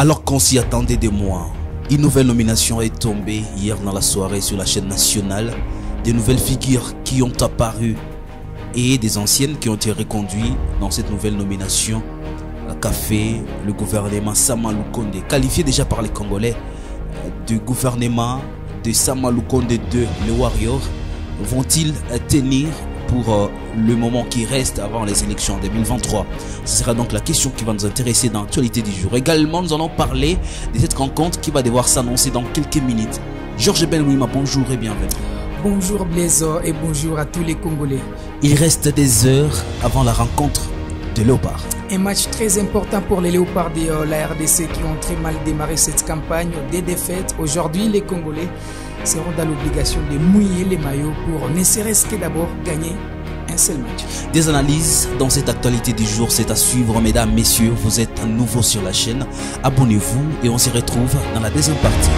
Alors qu'on s'y attendait des mois, une nouvelle nomination est tombée hier dans la soirée sur la chaîne nationale. Des nouvelles figures qui ont apparu et des anciennes qui ont été reconduites dans cette nouvelle nomination qu'a fait le gouvernement Sama Lukonde, qualifié déjà par les Congolais du gouvernement de Sama Lukonde 2, les Warriors. Vont-ils tenir pour le moment qui reste avant les élections en 2023? Ce sera donc la question qui va nous intéresser dans l'actualité du jour. Également, nous allons parler de cette rencontre qui va devoir s'annoncer dans quelques minutes. Georges Benouima, bonjour et bienvenue. Bonjour Blaise et bonjour à tous les Congolais. Il reste des heures avant la rencontre de Léopard. Un match très important pour les Léopards de la RDC qui ont très mal démarré cette campagne, des défaites. Aujourd'hui, les Congolais seront dans l'obligation de mouiller les maillots pour ne serait-ce que d'abord gagner un seul match. Des analyses dans cette actualité du jour, c'est à suivre mesdames, messieurs. Vous êtes nouveaux sur la chaîne, abonnez-vous et on se retrouve dans la deuxième partie.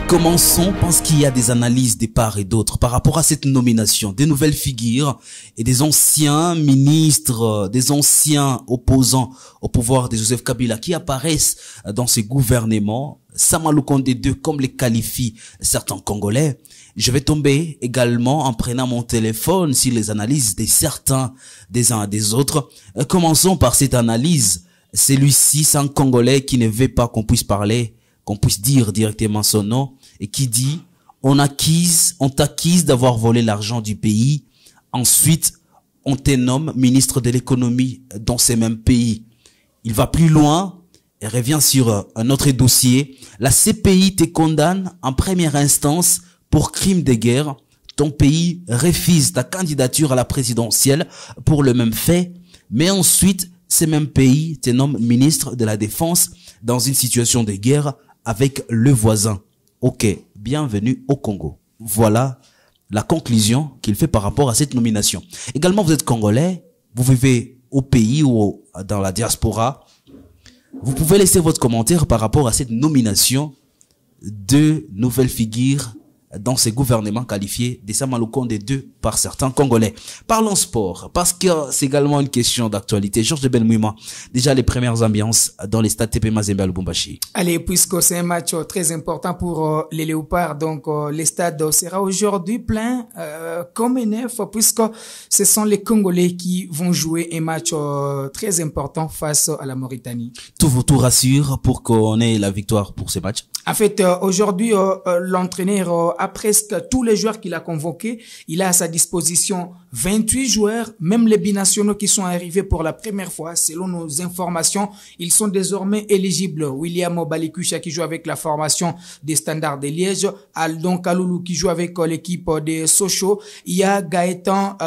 Commençons parce qu'il y a des analyses de part et d'autre par rapport à cette nomination, des nouvelles figures et des anciens ministres, des anciens opposants au pouvoir de Joseph Kabila qui apparaissent dans ces gouvernements. Sama Lukonde 2, comme les qualifient certains Congolais. Je vais tomber également en prenant mon téléphone sur les analyses de certains, des uns et des autres. Commençons par cette analyse. Celui-ci, c'est un Congolais qui ne veut pas qu'on puisse parler, qu'on puisse dire directement son nom, et qui dit on t'accuse d'avoir volé l'argent du pays, ensuite on te nomme ministre de l'économie dans ces mêmes pays. Il va plus loin et revient sur un autre dossier. La CPI te condamne en première instance pour crime de guerre. Ton pays refuse ta candidature à la présidentielle pour le même fait, mais ensuite ces mêmes pays te nomment ministre de la Défense dans une situation de guerre avec le voisin. Ok, bienvenue au Congo. Voilà la conclusion qu'il fait par rapport à cette nomination. Également, vous êtes Congolais, vous vivez au pays ou dans la diaspora. Vous pouvez laisser votre commentaire par rapport à cette nomination de nouvelles figures dans ces gouvernements qualifiés de Sama Lukonde 2 par certains Congolais. Parlons sport, parce que c'est également une question d'actualité. Georges Benouima, déjà les premières ambiances dans les stades TP Mazembe à Lubumbashi. Allez, puisque c'est un match très important pour les Léopards, donc le stade sera aujourd'hui plein comme un neuf, puisque ce sont les Congolais qui vont jouer un match très important face à la Mauritanie. Tout vous rassure pour qu'on ait la victoire pour ces matchs? En fait, aujourd'hui, l'entraîneur a presque tous les joueurs qu'il a convoqués. Il a à sa disposition 28 joueurs, même les binationaux qui sont arrivés pour la première fois. Selon nos informations, ils sont désormais éligibles. William Balikusha qui joue avec la formation des Standards de Liège. Aldon Kaloulou qui joue avec l'équipe de Sochaux. Il y a Gaëtan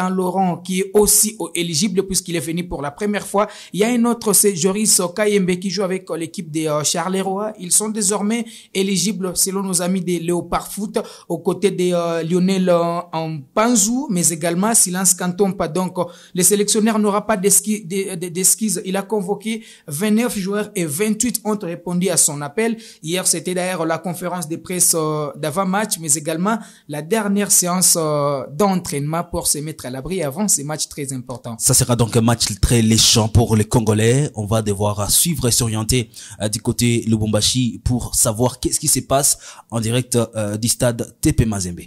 Laurent qui est aussi éligible puisqu'il est venu pour la première fois. Il y a un autre, c'est Joris Kayembe qui joue avec l'équipe de Charleroi. Ils sont désormais éligibles selon nos amis des Léopard Foot aux côtés de Lionel Mpanzu, mais également Silence Kantompa. Donc, le sélectionneur n'aura pas d'esquisse. Il a convoqué 29 joueurs et 28 ont répondu à son appel. Hier, c'était d'ailleurs la conférence de presse d'avant-match, mais également la dernière séance d'entraînement pour se mettre à l'abri avant ces matchs très importants. Ça sera donc un match très léchant pour les Congolais. On va devoir suivre et s'orienter du côté Lubumbashi pour savoir qu'est-ce qui se passe en direct du stade TP Mazembe.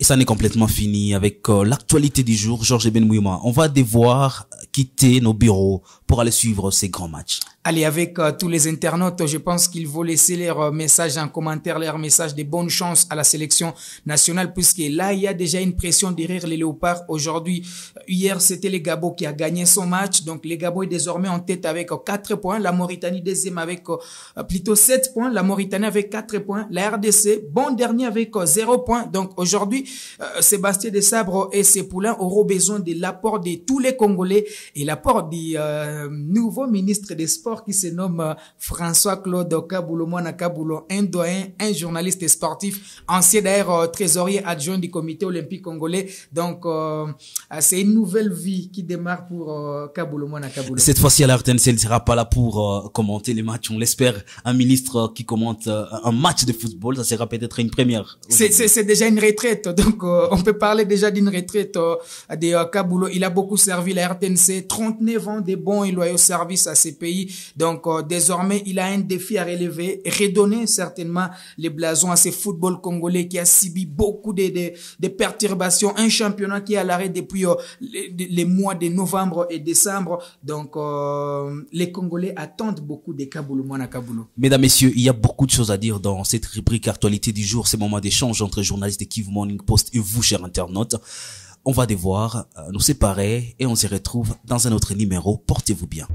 ça n'est complètement fini avec l'actualité du jour. Georges Benmouma, on va devoir quitter nos bureaux pour aller suivre ces grands matchs. Allez, avec tous les internautes, je pense qu'il faut laisser leurs messages en commentaire, leurs messages de bonne chance à la sélection nationale, puisque là, il y a déjà une pression derrière les Léopards. Aujourd'hui, hier, c'était le Gabon qui a gagné son match. Donc, le Gabon est désormais en tête avec 4 points. La Mauritanie deuxième avec plutôt 7 points. La Mauritanie avec 4 points. La RDC, bon dernier avec 0 points. Donc, aujourd'hui, Sébastien Desabre et ses poulains auront besoin de l'apport de tous les Congolais et l'apport du nouveau ministre des Sports qui se nomme François-Claude Kaboulo, Mwana Kaboulo, un doyen, un journaliste sportif, ancien d'ailleurs trésorier adjoint du comité olympique congolais. Donc, c'est une nouvelle vie qui démarre pour Kaboulo, Mwana Kaboulo. Cette fois-ci, à la RTNC, il ne sera pas là pour commenter les matchs. On l'espère, un ministre qui commente un match de football, ça sera peut-être une première. C'est déjà une retraite. Donc, on peut parler déjà d'une retraite de Kaboulo. Il a beaucoup servi la RTNC, 39 ans de bons et loyaux services à ces pays. Donc, désormais, il a un défi à relever, redonner certainement les blasons à ce football congolais qui a subi beaucoup de perturbations. Un championnat qui est à l'arrêt depuis les mois de novembre et décembre. Donc, les Congolais attendent beaucoup de Kaboulo, Mwana Kaboulo. Mesdames, Messieurs, il y a beaucoup de choses à dire dans cette rubrique actualité du jour, ces moments d'échange entre journalistes de Kivu Morning Post et vous, chers internautes. On va devoir nous séparer et on se retrouve dans un autre numéro. Portez-vous bien.